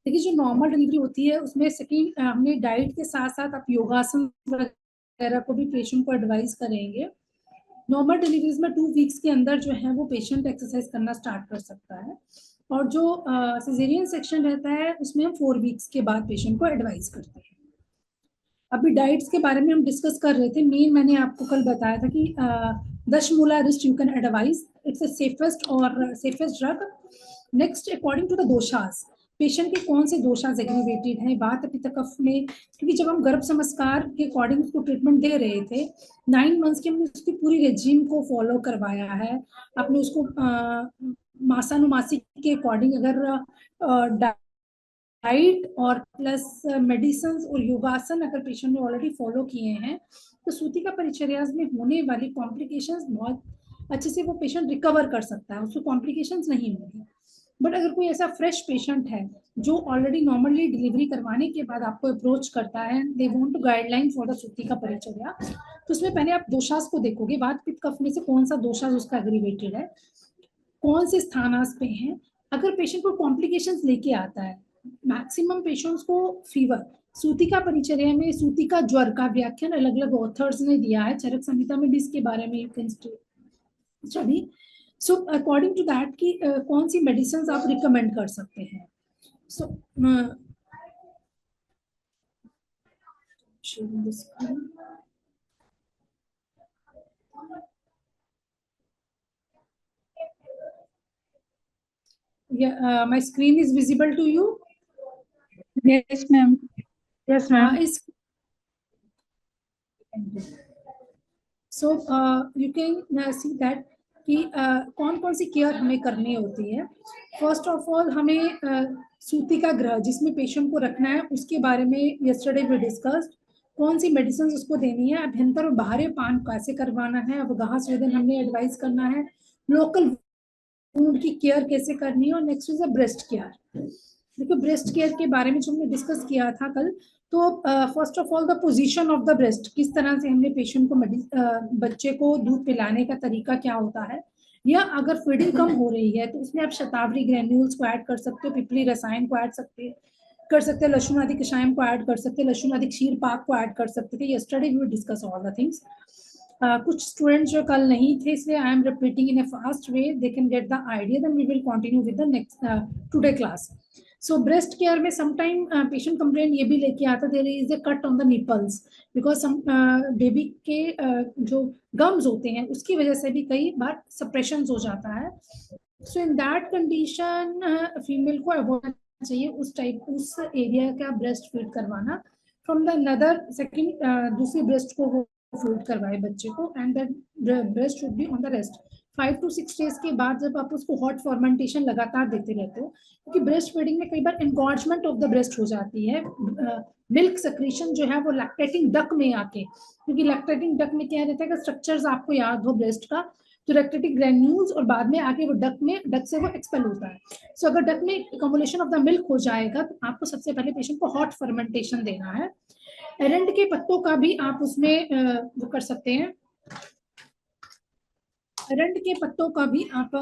देखिए जो normal delivery होती है उसमें सेकंड हमने डाइट के साथ साथ आप योगासन वगैरह को भी पेशेंट को एडवाइस करेंगे। नॉर्मल डिलीवरीज में 2 वीक्स के अंदर जो है वो पेशेंट एक्सरसाइज करना स्टार्ट कर सकता है, और जो सिजेरियन सेक्शन रहता है उसमें हम 4 वीक्स के बाद पेशेंट को एडवाइस करते हैं। अभी डाइट्स के बारे में हम डिस्कस कर रहे थे। मेन मैंने आपको कल बताया था कि दशमूला रिस्ट you can advise, it's a safest drug. Next, according to the doshas, patient के कौन से दोषास एग्रीवेटेड हैं, बात पित्त कफ में, क्योंकि जब हम गर्भ संस्कार के अकॉर्डिंग उसको ट्रीटमेंट दे रहे थे 9 मंथ्स के, हमने उसकी पूरी रेजिम को फॉलो करवाया है। आपने उसको मासानुमासी के अकॉर्डिंग अगर डाइट और प्लस मेडिसिन और योगासन अगर पेशेंट ने ऑलरेडी फॉलो किए हैं तो सूतिका परिचर्या में होने वाली कॉम्प्लिकेशंस बहुत अच्छे से वो पेशेंट रिकवर कर सकता है, उसको कॉम्प्लिकेशंस नहीं होंगी। बट अगर कोई ऐसा फ्रेश पेशेंट है जो ऑलरेडी नॉर्मली डिलीवरी करवाने के बाद आपको अप्रोच करता है, they want to guideline for the sutika paricharya, तो उसमें पहले आप दोषास को देखोगे, वात पित्त कफ में से कौन सा दोषास उसका एग्रीवेटेड है, कौन से स्थानास पे हैं। अगर पेशेंट को कॉम्प्लिकेशंस लेके आता है, मैक्सिमम पेशेंट्स को फीवर, सूतिका परिचर्या में सूतिका ज्वर का व्याख्यान अलग अलग ऑथर्स ने दिया है, चरक संहिता में भी इसके बारे में you can study. So according to that कि कौन सी मेडिसिन आप रिकमेंड कर सकते हैं। सो my screen is visible to you? Yes, ma'am. Yes, ma'am. So you can see that कि कौन कौन सी केयर हमें करनी होती है। फर्स्ट ऑफ ऑल हमें सूतिका गृह जिसमें पेशेंट को रखना है उसके बारे में यस्टरडे वी डिस्कस्ड, कौन सी मेडिसिन उसको देनी है, अभ्यंतर और बाहरी पान कैसे करवाना है, अवगाह स्वेदन हमने एडवाइस करना है, लोकल वुंड की केयर कैसे करनी है, और next is a breast care. देखो ब्रेस्ट केयर के बारे में जो हमने डिस्कस किया था कल, तो first of all the position of the breast, किस तरह से हमने पेशेंट को बच्चे को दूध पिलाने का तरीका क्या होता है, या अगर फीडिंग कम हो रही है तो उसमें आप शतावरी ग्रेन्यूल्स को ऐड कर सकते हो, पिपली रसायन को ऐड कर सकते हैं, लहसुन आदि कषायम को ऐड कर सकते हैं, लहसुन आदि क्षीर पाक को ऐड कर सकते थे। Yesterday we discuss all the things. कुछ स्टूडेंट्स जो कल नहीं थे इसलिए I am repeating in a fast way, they can get the idea, then we will continue with the next today class. So breast care में sometime patient complaint ये भी लेके आता, there is a cut on the nipples because some baby के जो gums होते हैं उसकी वजह से भी कई बार सप्रेशन हो जाता है। सो इन दैट कंडीशन फीमेल को अवॉइड चाहिए उस एरिया का ब्रेस्ट फीड करवाना, फ्रॉम द नदर सेकेंड दूसरी ब्रेस्ट को वो फीड करवाए बच्चे को, and that breast should be on the rest. 5 to 6 days के बाद जब आप उसको हॉट फॉर्मेंटेशन लगातार देते रहते हो, क्योंकि ब्रेस्ट फीडिंग में कई बार एनगॉर्जमेंट ऑफ द ब्रेस्ट हो जाती है, मिल्क सेक्रेशन जो है वो लैक्टेटिंग डक में आके, क्योंकि लैक्टेटिंग डक में क्या रहता है कि स्ट्रक्चर्स आपको याद हो ब्रेस्ट का, तो लैक्टेटिक ग्रेन्यूल्स और बाद में आके वो डक से वो एक्सपेल होता है। सो अगर डक में एक्युमुलेशन ऑफ द मिल्क हो जाएगा तो आपको सबसे पहले पेशेंट को हॉट फर्मेंटेशन देना है। एरंड के पत्तों का भी आप उसमें वो कर सकते हैं, एरंड के पत्तों का भी आप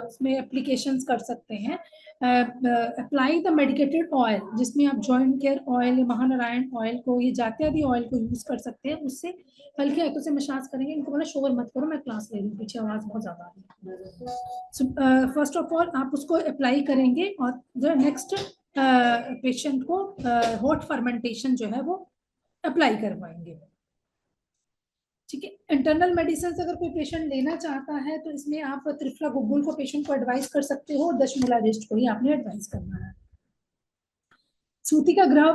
उसमें एप्लीकेशंस कर सकते हैं। अप्लाई द मेडिकेटेड ऑयल जिसमें आप जॉइंट केयर ऑयल या महानारायण ऑयल को, ये जाते आदि ऑयल को यूज कर सकते हैं, उससे हल्के हाथों से मसाज करेंगे। इनको बोला शोर मत करो, मैं क्लास ले रही हूँ, पीछे आवाज बहुत ज्यादा आ रही है। फर्स्ट ऑफ ऑल आप उसको अप्लाई करेंगे और जो नेक्स्ट पेशेंट को हॉट फर्मेंटेशन जो है वो अप्लाई करवाएंगे। ठीक है। इंटरनल मेडिसिन अगर कोई पेशेंट लेना चाहता है तो इसमें आप त्रिफला गुग्गुल को पेशेंट को एडवाइस कर सकते हो, दशमूला रिस्ट को ही आपने एडवाइस करना है। सूतिका ग्रह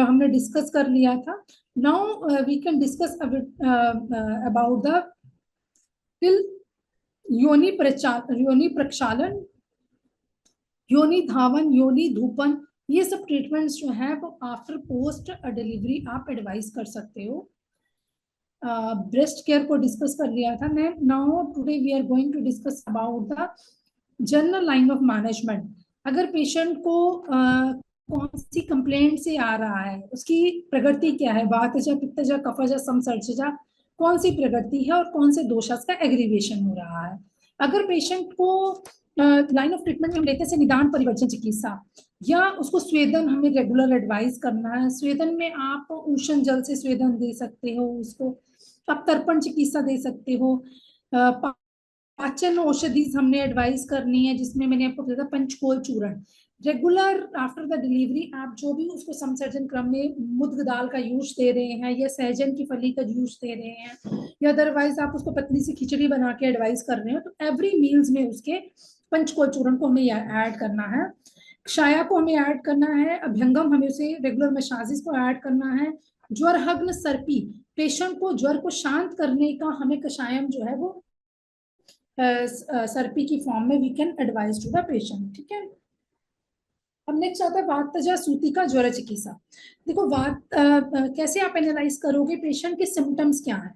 हमने डिस्कस कर लिया था। Now we can discuss about the till योनि प्रक्षालन, योनि धावन, योनि धूपन, ये सब ट्रीटमेंट्स जो है वो आफ्टर पोस्ट डिलीवरी आप एडवाइस कर सकते हो। ब्रेस्ट केयर को डिस्कस कर लिया था। Now today we are going to discuss about the general line of management. अगर पेशेंट को कौन सी कंप्लेंट से आ रहा है, उसकी प्रगति क्या है, वातजा, पित्तजा, कफजा, संसर्जजा, कौन सी प्रगति है और कौन से दोषास का एग्रीवेशन हो रहा है। अगर पेशेंट को लाइन ऑफ ट्रीटमेंट में हम लेते हैं निदान परिवर्जन चिकित्सा, या उसको स्वेदन हमें रेगुलर एडवाइस करना है। स्वेदन में आप उष्ण जल से स्वेदन दे सकते हो उसको, आप तर्पण चिकित्सा दे सकते हो। पाचन औषधि हमने एडवाइस करनी है, जिसमें मैंने आपको बताया पंचकोल चूर्ण। रेगुलर आफ्टर द डिलीवरी आप जो भी उसको समसर्जन क्रम में मुद्ग दाल का यूज दे रहे हैं या सहजन की फली का यूज दे रहे हैं, या अदरवाइज आप उसको पतली सी खिचड़ी बना के एडवाइस कर रहे हो, तो एवरी मील्स में उसके पंचकोल चूर्ण को हमें ऐड करना है। क्षाया को हमें ऐड करना है। अभ्यंगम हमें उसे रेगुलर मसाजिस को ऐड करना है। ज्वर हग्न सर्पी, पेशेंट को ज्वर को शांत करने का हमें कषायम जो है वो सर्पी की फॉर्म में we can advise to the patient. ठीक है, अब नेक्स्ट आता है वातजा सूतिका ज्वर चिकित्सा। देखो वात कैसे आप एनालाइज करोगे पेशेंट के सिम्टम्स क्या है।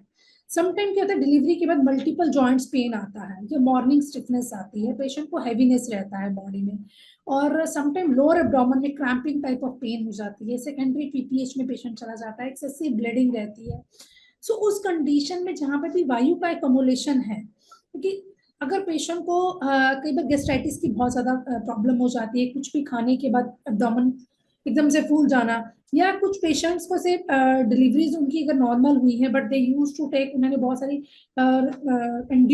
समटाइम क्या होता है, डिलीवरी के बाद मल्टीपल जॉइंट्स पेन आता है, या मॉर्निंग स्टिफनेस आती है, पेशेंट को हैवीनेस रहता है बॉडी में, और समटाइम लोअर एब्डोमेन में क्रैम्पिंग टाइप ऑफ पेन हो जाती है। सेकेंडरी पीपीएच में पेशेंट चला जाता है, एक्सेसिव ब्लीडिंग रहती है। सो उस कंडीशन में जहां पर भी वायु का एकमुलेशन है, क्योंकि अगर पेशेंट को कई बार गैस्ट्राइटिस की बहुत ज्यादा प्रॉब्लम हो जाती है, कुछ भी खाने के बाद एब्डोमेन एकदम से फूल जाना, या कुछ पेशेंट्स को से डिलीवरीज उनकी अगर नॉर्मल हुई है but they use to take, उन्होंने बहुत सारी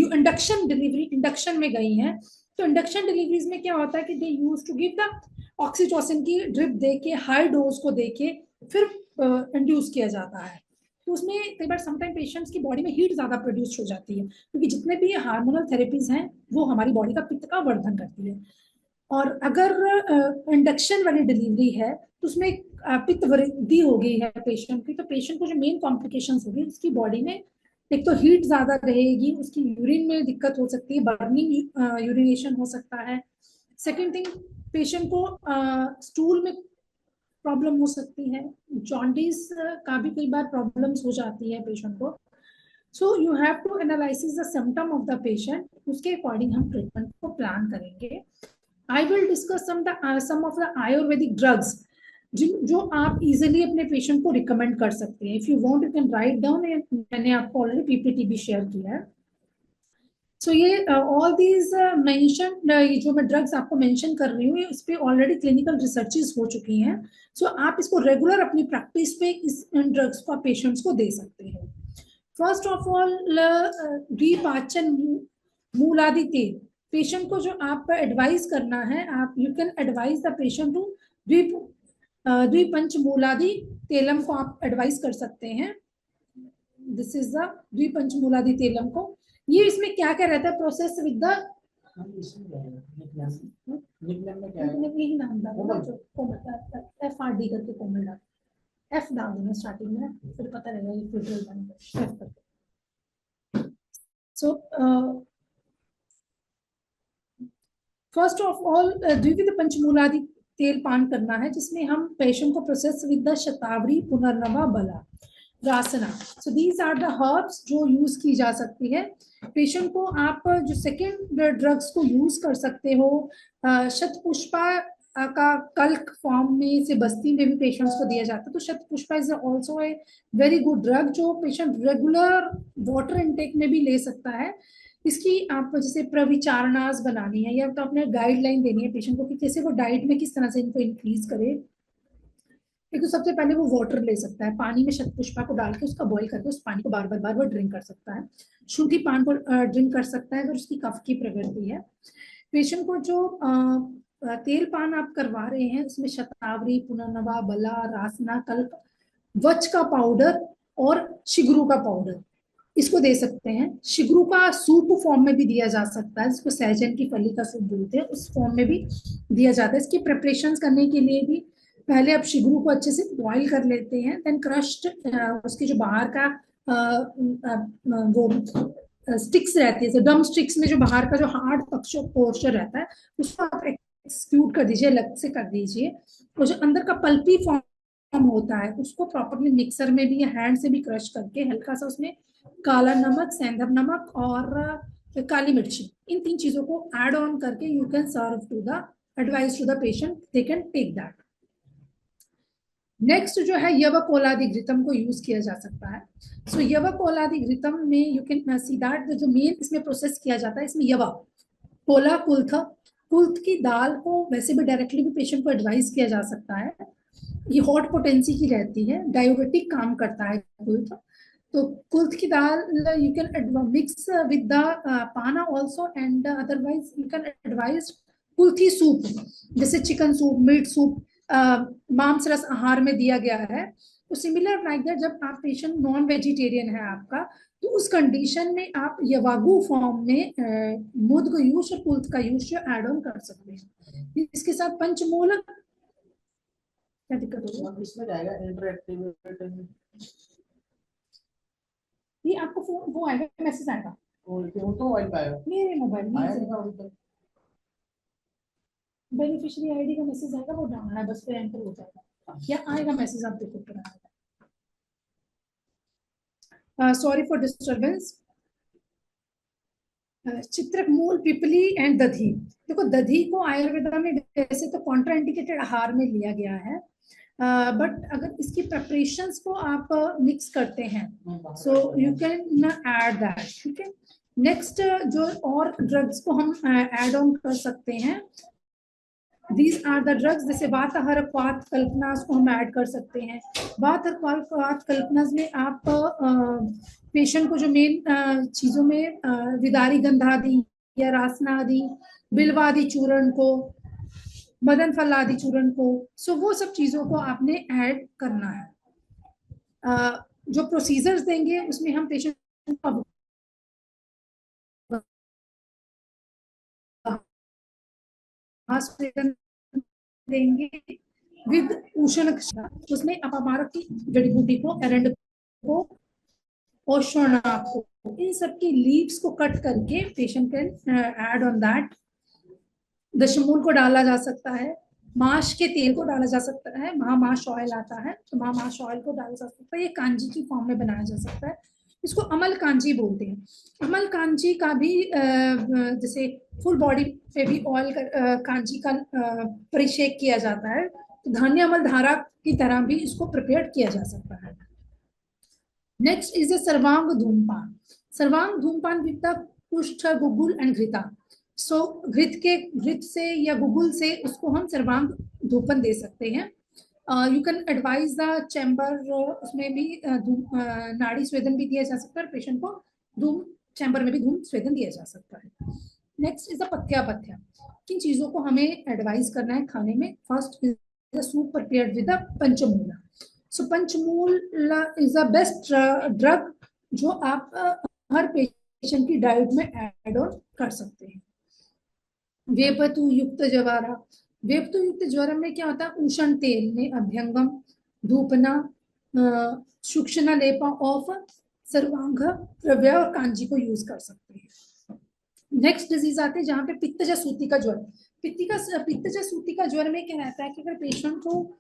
इंडक्शन डिलीवरी इंडक्शन में गई हैं, तो इंडक्शन डिलीवरीज में क्या होता है कि they use to give the oxytocin की ड्रिप दे के, हाई डोज को दे के फिर इंड्यूस किया जाता है। तो उसमें कई बार समटाइम पेशेंट्स की बॉडी में हीट ज्यादा प्रोड्यूस हो जाती है, क्योंकि जितने भी हार्मोनल थेरेपीज हैं वो हमारी बॉडी का पित्त का वर्धन करती है। और अगर इंडक्शन वाली डिलीवरी है तो उसमें पित्त वृद्धि हो गई है पेशेंट की, तो पेशेंट को जो मेन कॉम्प्लिकेशंस होगी उसकी बॉडी में, एक तो हीट ज्यादा रहेगी, उसकी यूरिन में दिक्कत हो सकती है, बर्निंग यूरिनेशन हो सकता है। सेकेंड थिंग, पेशेंट को स्टूल में प्रॉब्लम हो सकती है, जॉन्डिस का भी कई बार प्रॉब्लम्स हो जाती है पेशेंट को। So you have to analysis the symptom of the patient, उसके अकॉर्डिंग हम ट्रीटमेंट को प्लान करेंगे। I will discuss some of the Ayurvedic drugs जो आप इजिली अपने पेशेंट को रिकमेंड कर सकते हैं। If you want you can write down, मैंने आपको ऑलरेडी पीपीटी भी शेयर किया है। सो ये ऑल दीज मेंशन, ये जो मैं ड्रग्स आपको मेंशन कर रही हूँ, इस पे ऑलरेडी क्लिनिकल रिसर्चेस हो चुकी हैं। सो आप इसको रेगुलर अपनी प्रैक्टिस पे इन ड्रग्स को पेशेंट्स को दे सकते हैं। फर्स्ट ऑफ ऑल, द्विपाचन मूलादि तेल, पेशेंट को जो आप एडवाइस करना है, आप you can advise the patient to द्विपंच मूलादि तेलम को आप एडवाइस कर सकते हैं। दिस इज द द्विपंच मूलादि तेलम को। ये इसमें क्या क्या रहता है, प्रोसेस विद द यही नाम डालना, जो कोमल FRD करके कोमल डाल, F डाल देना स्टार्टिंग में, फिर पता रहेगा ये फिल्टर बनेगा F करके। सो फर्स्ट ऑफ ऑल द्विविध पंचमूलादि तेल पान करना है, जिसमें हम पेशेंट को process with the shatavari, punarnava, bala, rasna. So these are the herbs जो यूज की जा सकती है। पेशेंट को आप जो सेकेंड ड्रग्स को यूज कर सकते हो, शतपुष्पा का कल्क फॉर्म में से बस्ती में भी पेशेंट्स को दिया जाता है। तो shatapushpa is also a very good drug जो पेशेंट रेगुलर वाटर इनटेक में भी ले सकता है। इसकी आप जैसे प्रविचारणास बनानी है, या तो आपने गाइडलाइन देनी है पेशेंट को कि कैसे वो डाइट में किस तरह से इनको इंक्रीज करे। एक तो सबसे पहले वो वाटर ले सकता है, पानी में शतपुष्पा को डाल के उसका बॉईल करके उस पानी को बार बार ड्रिंक कर सकता है। शुंठी पान को ड्रिंक कर सकता है अगर उसकी कफ की प्रवृत्ति है। पेशेंट को जो तेल पान आप करवा रहे हैं उसमें शतावरी, पुनर्नवा, बला, रासना, कल्क, वच का पाउडर और शिगरू का पाउडर इसको दे सकते हैं। शिगरू का सूप फॉर्म में भी दिया जा सकता है, जिसको सहजन की फली का सूप बोलते हैं, उस फॉर्म में भी दिया जाता है। इसकी प्रिपरेशन करने के लिए भी पहले आप शिगरू को अच्छे से बॉईल कर लेते हैं, देन क्रश्ड उसके जो बाहर का वो स्टिक्स रहती है, ड्रम स्टिक्स में जो बाहर का जो हार्ड पोर्शन रहता है उसको आप एक्सक्लूड कर दीजिए, अलग से कर दीजिए। और जो अंदर का पल्पी फॉर्म होता है उसको प्रॉपरली मिक्सर में भी या हैंड से भी क्रश करके हल्का सा उसमें काला नमक, सेंधव नमक और काली मिर्ची, इन 3 चीजों को ऐड ऑन करके you can serve to the advice to the patient, they can take that. Next जो है यवकोलादि घृतम को यूज किया जा सकता है। सो यवकोलादि घृतम में यू कैन सी दैट जो मेन इसमें प्रोसेस किया जाता है, इसमें यवा, कोला, कुल्थ, कुल्थ की दाल को वैसे भी डायरेक्टली भी पेशेंट को एडवाइस किया जा सकता है। ये हॉट पोटेंसी की रहती है, डायोरेटिक काम करता है कुल्थ। तो कुल्थ की दाल you can mix with the pana also, and otherwise you can advise kulthi soup, जैसे चिकन सूप, मीट सूप मांस रस आहार में दिया गया है। तो सिमिलर लाइक दैट, जब आप पेशेंट नॉन वेजिटेरियन है आपका, तो उस कंडीशन में आप यवागु फॉर्म में मुद्ग यूज और कुल्थ का यूज ऐड ऑन कर सकते हैं। इसके साथ पंचमूल, क्या दिक्कत होगी इसमें जाएगा इंटरएक्टिव, ये आपको फोन वो आएगा, मैसेज आएगा, वो तो मोबाइल पे आएगा, मेरे मोबाइल में आएगा अभी तक। बेनिफिशियरी आईडी का मैसेज आएगा, वो डालना है बस, फिर एंटर हो जाएगा, या आएगा मैसेज, आप देखो फिर आएगा। Sorry for disturbance. चित्रक मूल, पिपली एंड दधी। देखो दधी को आयुर्वेदा में वैसे तो कॉन्ट्राइंडिकेटेड आहार में लिया गया है, बट अगर इसकी प्रिपरेशंस को आप मिक्स करते हैं, सो यू कैन ऐड दैट। ठीक है, नेक्स्ट जो और ड्रग्स को हम ऐड ऑन कर सकते हैं, दीज आर द ड्रग्स, जैसे वातहर क्वाथ कल्पनास को हम ऐड कर सकते हैं। वातहर क्वाथ कल्पनास में आप पेशेंट को जो मेन चीजों में विदारी गंधादि या रासनादि, बिल्वादि चूर्ण को, मदन फल आदि चूर्ण को, सो वो सब चीजों को आपने ऐड करना है। जो प्रोसीजर्स देंगे उसमें हम पेशेंट को देंगे विद उष्ण, उसमें अपामारक की जड़ी बूटी को, एरंड को और शोणाक को, इन सब की लीव्स को कट करके patient can add on that. दशमूल को डाला जा सकता है, माश के तेल को डाला जा सकता है, महामाश ऑयल आता है तो महामाश ऑयल को डाला जा सकता है, ये कांजी की फॉर्म में बनाया जा सकता है, इसको अमल कांजी बोलते हैं। अमल कांजी का भी जैसे फुल बॉडी पे भी ऑयल कांजी का परिषेक किया जाता है, तो धान्य अमल धारा की तरह भी इसको प्रिपेयर किया जा सकता है। नेक्स्ट इज ए सर्वांग धूमपान। सर्वांग धूमपान विद द कुष्ठ, गुगुल एंड घृता। सो घृत से या गुगुल से उसको हम सर्वांग धूपन दे सकते हैं। You can advise the chamber, उसमें भी नाड़ी स्वेदन भी दिया जा सकता है, पेशेंट को धूम चैम्बर में भी धूम स्वेदन दिया जा सकता है। Next is the pathya. किन चीजों को हमें एडवाइज करना है खाने में? First is the soup prepared with the panchamula. So panchamula is the best drug जो आप हर पेशेंट की डाइट में ऐड ऑन कर सकते हैं। वेपतु युक्त ज्वारा। वेपतु युक्त ज्वर में क्या होता है? उष्ण तेल में अभ्यंगम, धूपना, सूक्ष्म लेपा ऑफ सर्वांग द्रव्य और कांजी को यूज कर सकते हैं। नेक्स्ट डिजीज आते हैं जहाँ पे पित्तज सूती का ज्वर। पित्तज सूती का ज्वर में क्या रहता है कि अगर पेशेंट को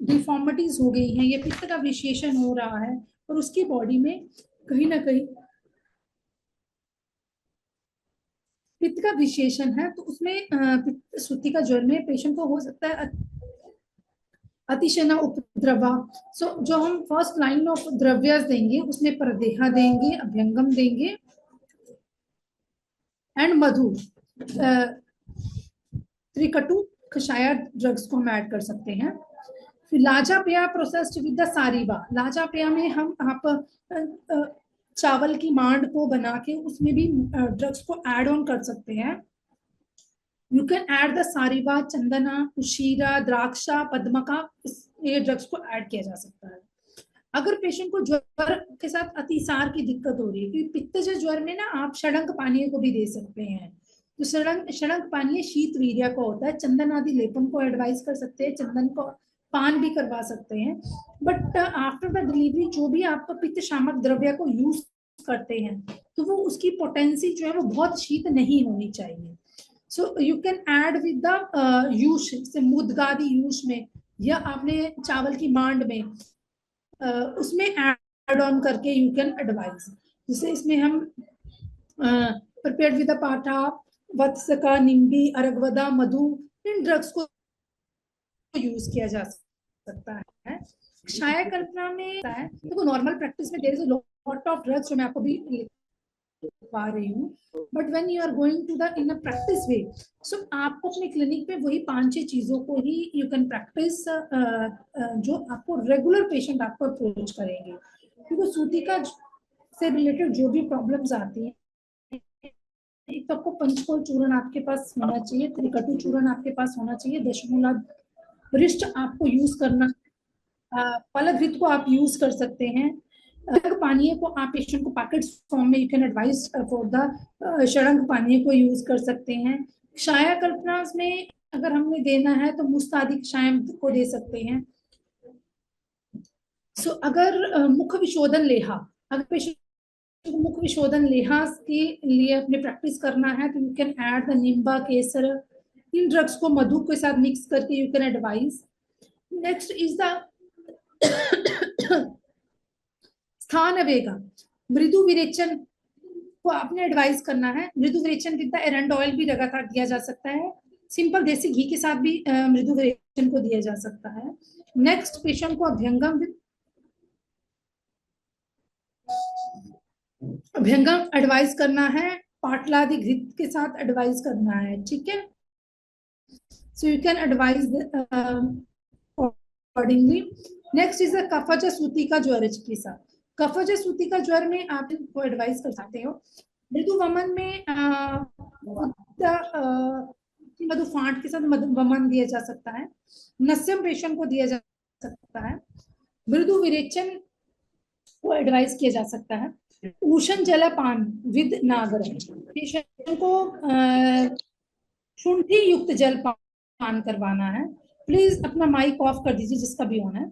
डिफॉर्मिटीज हो गई हैं या पित्त का विशेषण हो रहा है और उसकी बॉडी में कहीं ना कहीं पित्त का विशेषण है, तो उसमें पित्त सूती का ज्वर में पेशेंट को हो सकता है अतिशयना उपद्रवा। सो जो हम फर्स्ट लाइन ऑफ द्रव्य देंगे उसमें परदेहा देंगे, अभ्यंगम देंगे एंड मधु, त्रिकटु कषाय ड्रग्स को हम ऐड कर सकते हैं। फिर लाजापेया प्रोसेस्ड विद द सारीबा। लाजापेया में हम आप चावल की मांड को बना के उसमें भी ड्रग्स को ऐड ऑन कर सकते हैं। You can add the sariba, chandana, ushira, draksha, पद्मका, ये ड्रग्स को ऐड किया जा सकता है। अगर पेशेंट को ज्वर के साथ अतिसार की दिक्कत हो रही है, क्योंकि पित्तज ज्वर में ना आप षडंग पानीय को भी दे सकते हैं, तो षडंग पानीय शीत वीर्य को होता है। चंदन आदि लेपन को एडवाइस कर सकते हैं, चंदन को पान भी करवा सकते हैं। बट आफ्टर द डिलीवरी जो भी आप पित्त शामक द्रव्य को यूज करते हैं तो वो उसकी पोटेंसी जो है वो बहुत शीत नहीं होनी चाहिए। सो you can add with the यूश, से मुदगादि यूश में या आपने चावल की मांड में उसमें ऐड ऑन करके यू कैन एडवाइज। जैसे इसमें हम प्रिपेयर्ड विद पाठा, वत्सका, निम्बी, अरगवदा, मधु, इन ड्रग्स को यूज किया जा सकता है। क्षय कल्पना में देखो नॉर्मल प्रैक्टिस में there is a lot of drugs जो मैं आपको भी पा रही हूँ, but when you are going to the in a practice way, so आपको अपने क्लिनिक पे वही 5-6 चीजों को ही यू कैन प्रैक्टिस, जो आपको रेगुलर पेशेंट आपको अप्रोच करेंगे, क्योंकि सूतिका से रिलेटेड जो भी प्रॉब्लम्स आती हैं, एक तो आपको पंचकोल चूर्ण आपके पास होना चाहिए, त्रिकटु चूर्ण आपके पास होना चाहिए, दशमूला वरिष्ठ आपको यूज करना, फलघृत को आप यूज कर सकते हैं, पानीय को आप पेशेंट को पैकेट फॉर्म में you can advise for the shadanga paniya को यूज कर सकते हैं। क्षाया कल्पना में अगर हमने देना है तो मुस्तादिक क्षायम को दे सकते हैं। सो अगर मुख विशोधन लेहा, अगर पेशेंट को मुख विशोधन लेहा के लिए अपने प्रैक्टिस करना है तो you can add the Nimba Kesar, in drugs को मधु के साथ मिक्स करके you can advise. Next is the स्थान वेगा, मृदु विरेचन को आपने एडवाइस करना है। मृदु विरेचन विद द एरंड ऑयल भी लगातार दिया जा सकता है, सिंपल देसी घी के साथ भी मृदु विरेचन को दिया जा सकता है। नेक्स्ट पेशेंट को अभ्यंगम एडवाइस करना है, पाटलादि घृत के साथ एडवाइस करना है, ठीक है। So you can advise accordingly. Next is the kaphaja sutika jwara chikitsa. कफज sutika ज्वर में आप इनको एडवाइस कर सकते हो। मृदु वमन में मधु फांट के साथ मधु वमन दिया जा सकता है। नस्यम पेशेंट को दिया जा सकता है। मृदु विरेचन को एडवाइस किया जा सकता है। उष्ण जलपान विद नागर, पेशेंट को शुंठी युक्त जल पान करवाना है। प्लीज अपना माइक ऑफ कर दीजिए जिसका भी होना है।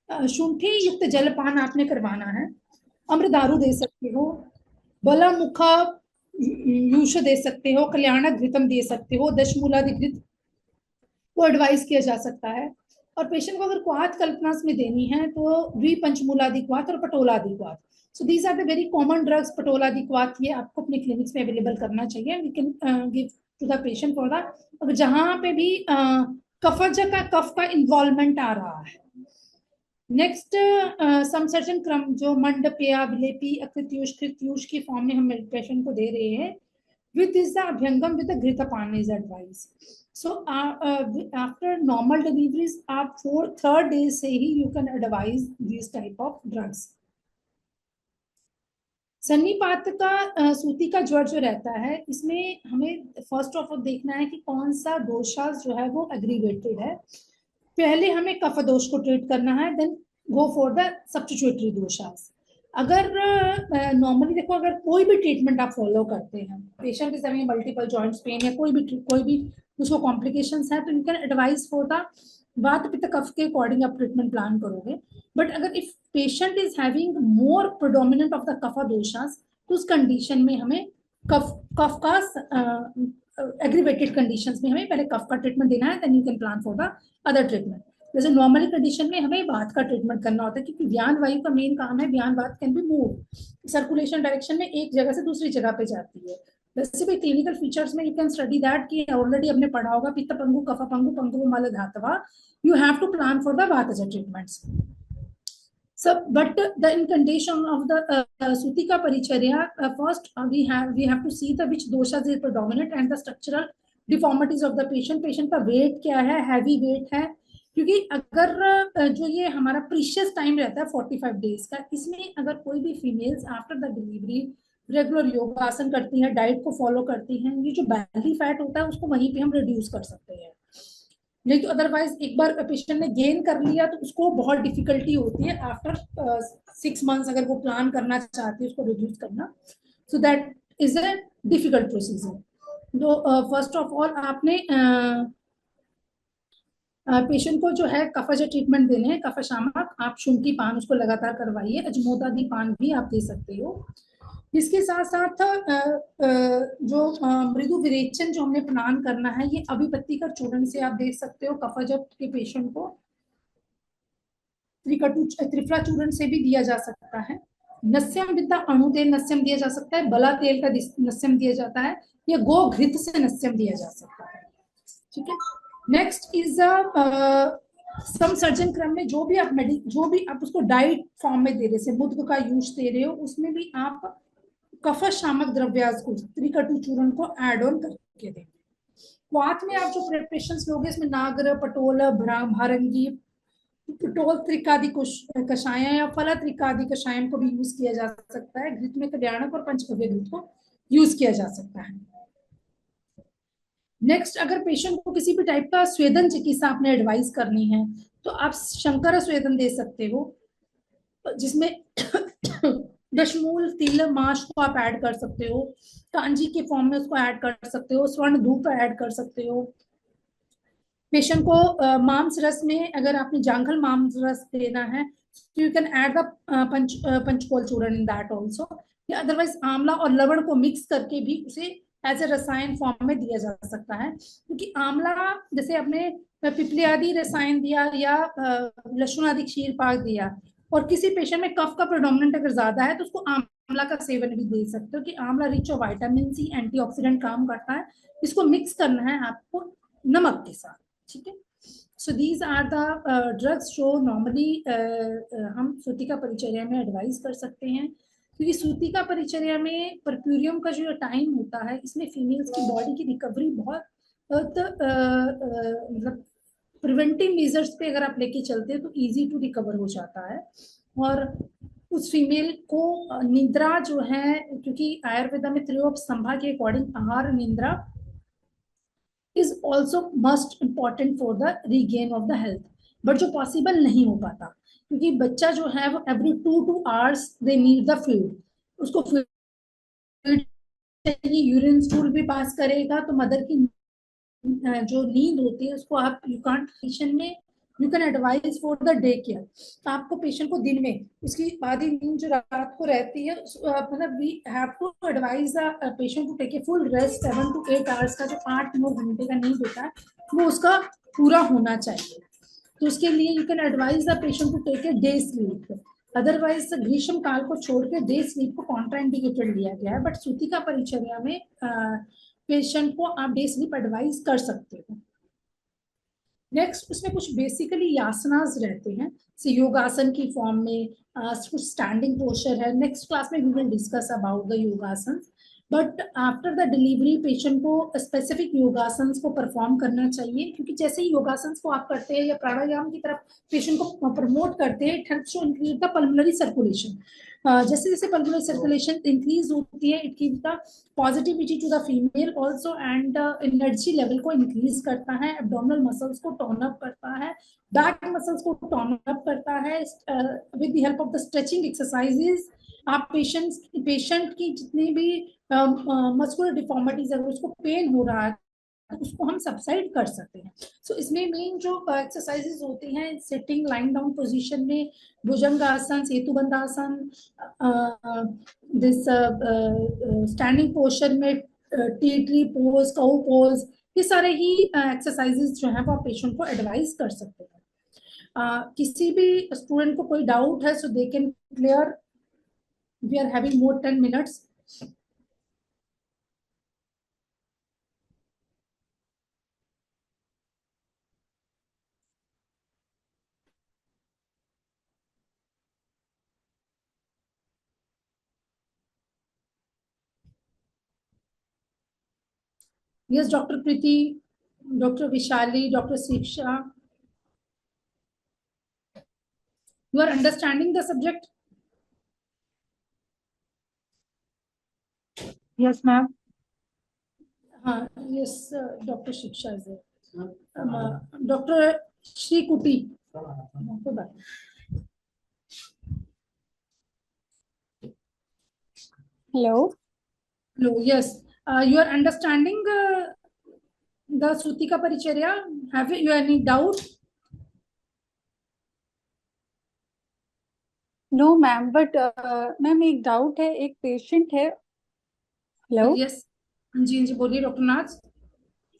शुंठी युक्त जलपान आपने करवाना है। अमृतारु दे सकते हो, बलामुखा यूष दे सकते हो, कल्याणक घृतम दे सकते हो, दशमूलादि घृत को एडवाइस किया जा सकता है। और पेशेंट को अगर क्वाथ कल्पनास में देनी है तो द्विपंचमूलादि क्वाथ और पटोलादि क्वाथ, so these are the very common drugs. पटोलादि क्वाथ ये आपको अपने क्लिनिक्स में अवेलेबल करना चाहिए। We can give to the patient for the, अगर जहां पे भी कफज का कफ का इन्वॉल्वमेंट आ रहा है। नेक्स्ट संसर्जन क्रम जो मंडपेय, विलेपी, अकृत्यूष, कृत्यूष की फॉर्म में हम पेशेंट को दे रहे हैं। With this the abhyangam with the ghritapan is advise. So after normal deliveries आप 3rd डे से ही you can advise this type of drugs. सन्निपात का सूती का ज्वर जो रहता है, इसमें हमें फर्स्ट ऑफ ऑल देखना है कि कौन सा दोषास जो है वो एग्रीवेटेड है। पहले हमें कफ दोष को ट्रीट करना है, देन गो फॉर द सब्स्टिट्यूटरी दोषास। अगर नॉर्मली देखो, अगर कोई भी ट्रीटमेंट आप फॉलो करते हैं, patient is having multiple joints pain या कोई भी उसको कॉम्प्लिकेशंस है, तो you can advise for the vata pitta kapha के अकॉर्डिंग आप ट्रीटमेंट प्लान करोगे। बट अगर if patient is having more predominant of the kapha doshas, तो उस कंडीशन में हमें कफ का एग्रीवेटेड कंडीशंस में हमें पहले कफ का ट्रीटमेंट देना है, then you can plan for the other treatment. जैसे नॉर्मली कंडीशन में हमें वात का ट्रीटमेंट करना होता है, क्योंकि व्यान वायु का मेन काम है, व्यान वात can be move circulation direction में एक जगह से दूसरी जगह पे जाती है। वैसे भी क्लिनिकल फीचर्स में यू कैन स्टडी दैट कि ऑलरेडी हमने पढ़ा होगा, पित्त पंगु, कफ पंगु, पंगु मल धातवा, you have to plan for the vataja treatments. So, but the in condition of the Sutika Paricharya, first we have to see the which doshas is predominant and the structural deformities of the patient. Patient का weight क्या है, heavy weight है, क्योंकि अगर जो ये हमारा precious time रहता है 45 डेज का, इसमें अगर कोई भी females after the delivery regular योगासन करती हैं, डाइट को फॉलो करती हैं, ये जो बैली फैट होता है उसको वहीं पे हम रिड्यूस कर सकते हैं। लेकिन अदरवाइज एक बार पेशेंट ने गेन कर लिया तो उसको बहुत डिफिकल्टी होती है आफ्टर 6 मंथ्स, अगर वो प्लान करना चाहती है उसको रिड्यूस करना। So that is a difficult procedure. तो फर्स्ट ऑफ ऑल आपने पेशेंट को जो है कफज ट्रीटमेंट देने हैं, कफशामक, आप शुंठी पान उसको लगातार करवाइए, अजमोदादी पान भी आप दे सकते हो। इसके साथ साथ जो मृदु विरेचन जो हमने प्लान करना है, ये अभिपत्ति का चूर्ण से आप दे सकते हो कफज के पेशेंट को। त्रिफला चूर्ण से भी दिया जा सकता है। नस्यम विद्या अणु तेल नस्यम दिया जा सकता है, बला तेल का नस्यम दिया जाता है, या गो घृत से नस्यम दिया जा सकता है, ठीक है। नेक्स्ट इज संसर्जन क्रम में जो भी आप उसको डाइट फॉर्म में दे रहे, मुद्ग का यूज दे रहे हो, उसमें भी आप कफ शामक द्रव्यास को त्रिकटु चूर्ण को ऐड ऑन करके देंगे। क्वाथ में आप जो प्रिपरेशन लोगे इसमें नागर, पटोल, भारंगी, पटोल त्रिकादि कषाय या फला त्रिकादि कषायम को भी यूज किया जा सकता है। घृत में कल्याणक और पंचगव्य घृत को यूज किया जा सकता है। नेक्स्ट, अगर पेशेंट को किसी भी टाइप का स्वेदन चिकित्सा आपने एडवाइस करनी है तो आप शंकर स्वेदन दे सकते हो, जिसमें दशमूल, तिल, माश को आप ऐड कर सकते हो, कांजी के फॉर्म में उसको ऐड कर सकते हो, स्वर्ण धूप ऐड कर सकते हो। पेशेंट को मांस रस में अगर आपने जांघल मांस रस देना है तो you can add the panchakol चूर्ण इन दैट आल्सो, या अदरवाइज आंवला और लवण को मिक्स करके भी उसे एज ए रसायन फॉर्म में दिया जा सकता है। क्योंकि आंवला जैसे आपने पिपली आदि रसायन दिया या लहसुन आदि क्षीर पाक दिया, और किसी पेशेंट में कफ का प्रोडोमिनेंट अगर ज्यादा है तो उसको आंवला का सेवन भी दे सकते हो कि आंवला रिच और विटामिन सी एंटीऑक्सीडेंट काम करता है। इसको मिक्स करना है आपको नमक के साथ, ठीक है। So these are the drugs जो नॉर्मली हम सूतिका परिचर्या में एडवाइस कर सकते हैं। क्योंकि सूतिका परिचर्या में परप्यूरियम का जो टाइम होता है इसमें फीमेल्स की बॉडी की रिकवरी बहुत मतलब प्रिवेंटिव मेजर्स पे अगर आप लेके चलते हैं तो इजी टू रिकवर हो जाता है। और उस फीमेल को निद्रा जो है, क्योंकि आयुर्वेदा में त्रयोप स्तंभा के अकॉर्डिंग आहार निद्रा is also must important for the regain of the health, but जो पॉसिबल नहीं हो पाता क्योंकि बच्चा जो है वो every 2 hours they need the fluid, उसको fluid चाहिए, यूरिन स्टूल भी पास करेगा तो मदर की जो नींद होती है उसको आप यू कांट पेशेंट में you can advise for the day care. तो आपको पेशेंट को दिन में उसकी आधी नींद जो रात को रहती है मतलब we have to advise the patient to take a full rest 7 to 8 hours का जो 8-9 घंटे का नींद होता है वो उसका पूरा होना चाहिए। तो उसके लिए you can advise the patient to take a day sleep. Otherwise ग्रीष्म काल को छोड़ के डे स्लीप को कॉन्ट्राइंडिकेटेड लिया गया है, बट सूतिका परिचर्या में पेशेंट को आप डे स्लीप एडवाइज कर सकते हो। नेक्स्ट, उसमें कुछ बेसिकली आसनास रहते हैं, से योगासन की फॉर्म में कुछ स्टैंडिंग पोस्चर है। नेक्स्ट क्लास में we will discuss about the yogasana, but after the delivery patient को स्पेसिफिक योगासन को परफॉर्म करना चाहिए। क्योंकि जैसे ही योगासन को आप करते हैं या प्राणायाम की तरफ पेशेंट को प्रमोट करते हैं, it helps to increase the pulmonary circulation. जैसे जैसे पल्मोनरी सर्कुलेशन इंक्रीज होती है, it gives the positivity to the female also and energy level को इंक्रीज करता है, एब्डोमिनल मसल्स को टोन अप करता है, बैक मसल्स को टोन अप करता है। With the help of the stretching exercises आप पेशेंट की जितनी भी मस्कुलर डिफॉर्मिटीज अगर उसको पेन हो रहा है तो उसको हम सबसाइड कर सकते हैं। सो इसमें मेन जो एक्सरसाइजेस होती हैं, सिटिंग लाइन डाउन पोजीशन में भुजंग आसन, सेतुबंध आसन, दिस स्टैंडिंग पोस्चर में tea tree pose, cow pose, ये सारे ही एक्सरसाइजेस जो है वो आप पेशेंट को एडवाइस कर सकते हैं। किसी भी स्टूडेंट को कोई डाउट है so they can clear, we are having more 10 minutes. Yes, Dr. Preeti, Dr. Vishali, Dr. Siksha. You are understanding the subject? Yes, ma'am. Yes, Dr. Shiksha is there. Dr. Shri Kuti. Hello. Hello, yes. You are understanding the Sutika Paricharya? Have you any doubt? No ma'am, but ma'am एक doubt है, एक patient है। Hello. Yes, जी जी बोलिए doctor नाज।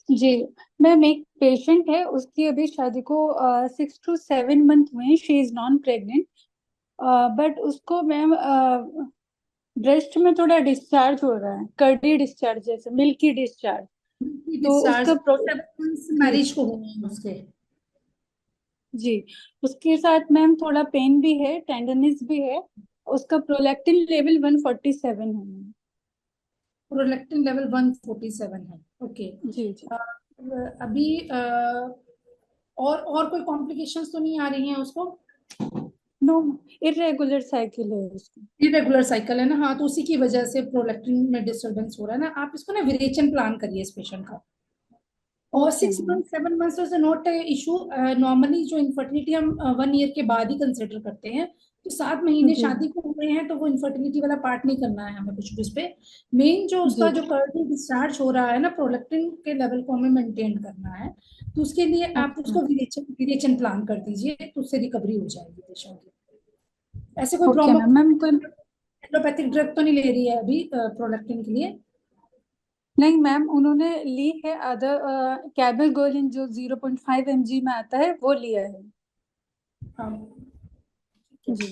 जी ma'am, एक patient है, उसकी अभी शादी को 6 to 7 month हुए, she is non pregnant, but उसको मैम ब्रेस्ट में थोड़ा डिस्चार्ज हो रहा है, कर्डी डिस्चार्ज, जैसे मिल्की डिस्चार्ज। तो उसका मैरिज को उसके जी, उसके साथ मैम थोड़ा पेन भी है, टेंडरनेस भी है, उसका प्रोलैक्टिन लेवल 147 है। प्रोलैक्टिन लेवल 147 है। ओके। जी जी। अभी और कोई कॉम्प्लिकेशंस तो नहीं आ रही हैं उसको? नो, इरेगुलर साइकिल है उसको। इरेगुलर साइकिल है ना, हाँ, तो उसी की वजह से प्रोलैक्टिन में डिस्टर्बेंस हो रहा है ना। आप इसको ना विरेचन प्लान करिए इस पेशेंट का। और okay 6 month ma'am. 7 months is not issue. Normally जो इनफर्टिलिटी हम 1 ईयर के बाद ही कंसिडर करते हैं, तो 7 महीने जी शादी को हुए हैं तो वो इनफर्टिलिटी वाला पार्ट नहीं करना है हमें कुछ भी इस पे। मेन जो उसका जी जो कर्ली डिस्चार्ज हो रहा है ना, प्रोलैक्टिन के लेवल को हमें मेंटेन करना है, तो उसके लिए आप ओके उसको मैम। विरेचन प्लान कर दीजिए, तो उससे रिकवरी हो जाएगी पेशेंट की। ऐसे कोई ओके मैम। मैम कोई एलोपैथिक ड्रग तो नहीं ले रही है अभी प्रोलैक्टिन के लिए? नहीं मैम, उन्होंने ली है अदर कैबेगोलिन जो 0.5 mg में आता है वो लिया है। हाँ। जी।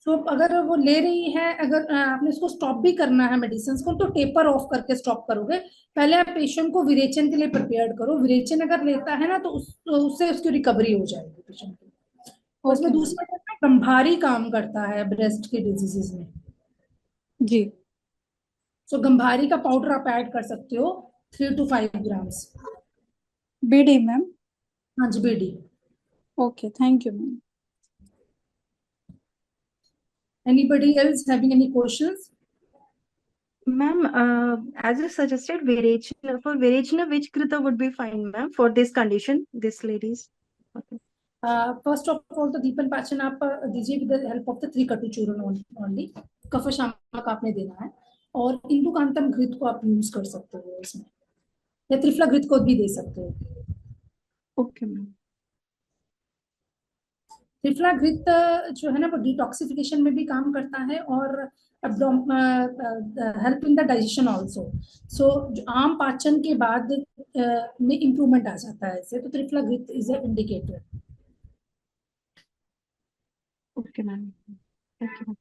तो अगर वो ले रही है, अगर आपने इसको स्टॉप भी करना है मेडिसिन को, तो टेपर ऑफ करके स्टॉप करोगे। पहले आप पेशेंट को विरेचन के लिए प्रिपेयर करो। विरेचन अगर लेता है ना, तो उससे उसकी रिकवरी हो जाएगी पेशेंट की। और इसमें ओके मैम। दूसरा क्या है, गंभारी काम करता है ब्रेस्ट की डिजीजेज में। जी। सो गंभारी का पाउडर आप ऐड कर सकते हो, 3 to 5 ग्राम्स। BD ma'am. हाँ जी, BD. Okay, thank you ma'am. Anybody else having any questions? Ma'am, as you suggested, Virechina, for Virechina, which Krita would be fine, ma'am, for this condition, this ladies? Okay. First of all तो दीपन पाचन आप दीजिए with the help of the 3 कटु चूर्ण only. कफशामक आपने देना है, और इंदुकांतम घृत को आप यूज कर सकते हो इसमें, या त्रिफला घृत को भी दे सकते हो। Okay, ma'am. त्रिफला घृत जो है ना, वो डिटॉक्सिफिकेशन में भी काम करता है, और help in the digestion also. So आम पाचन के बाद में इम्प्रूवमेंट आ जाता है इससे, तो त्रिफला घृत is a indicator. Okay, ma'am. Okay, ma'am.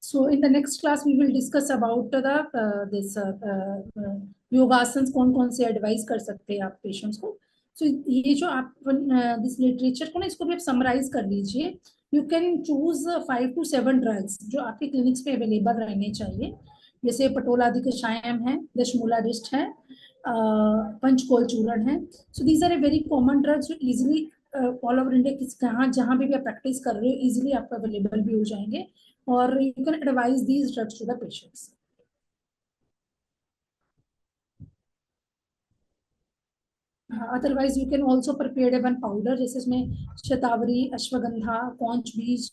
So in the next class we will discuss about the this योगासन कौन कौन से एडवाइस कर सकते हैं आप पेशेंट्स को। सो ये जो आप दिस लिटरेचर को ना, इसको भी आप समराइज कर लीजिए। You can choose 5 to 7 drugs जो आपके क्लिनिक्स पे अवेलेबल रहने चाहिए, जैसे पटोलादि कषायम है, दशमूलारिष्ट है, पंचकोल चूर्ण है। So these are a very common drugs जो इजिली ऑल ओवर इंडिया कहाँ जहाँ भी आप प्रैक्टिस कर रहे हो इजिली आपको अवेलेबल भी हो जाएंगे, और you can advise these drugs to the patients. Otherwise, you can also prepare one powder, जैसे इसमें शतावरी, अश्वगंधा, कौंच बीज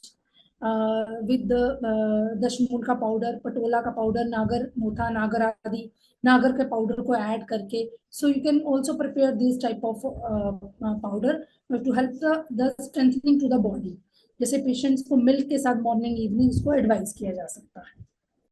विद दशमूल का पाउडर, पटोला का पाउडर, नागर मोथा, नागर आदि नागर के पाउडर को ऐड करके, so you can also prepare this type of powder to help the strengthening to the body. जैसे पेशेंट्स को मिल्क के साथ मॉर्निंग इवनिंग इसको एडवाइस किया जा सकता है।